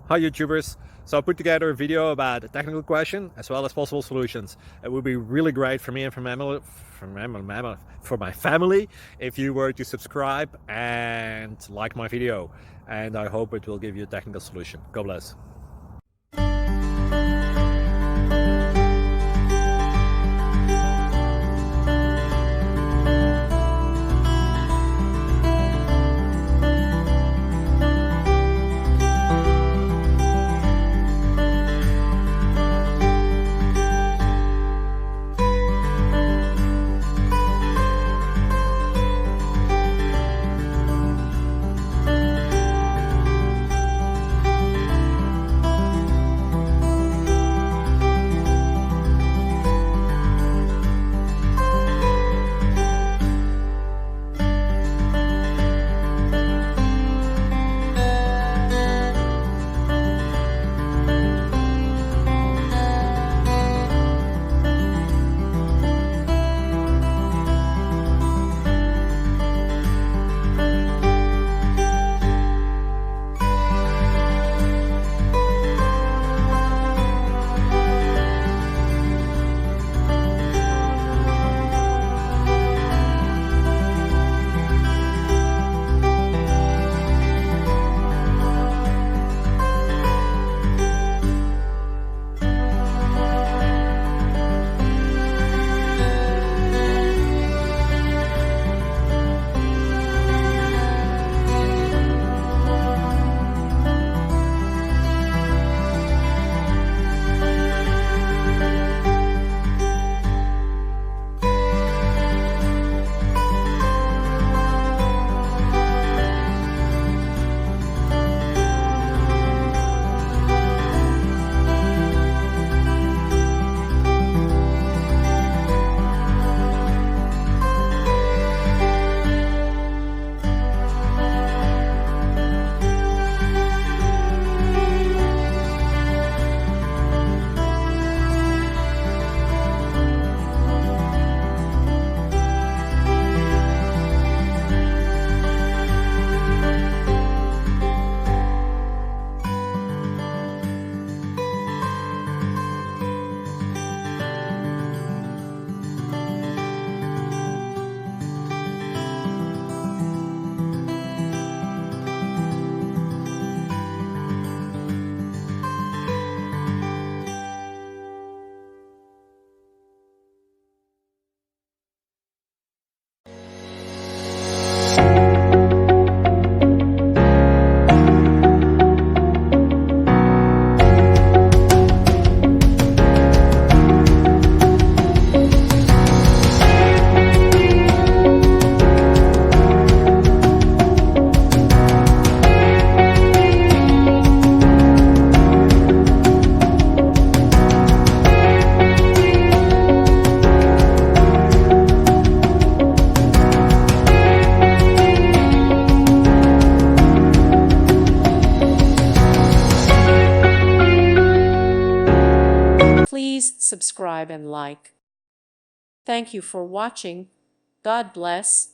Hi YouTubers! So I put together a video about a technical question as well as possible solutions. It would be really great for me and for my family if you were to subscribe and like my video, and I hope it will give you a technical solution. God bless. Please subscribe and like. Thank you for watching. God bless.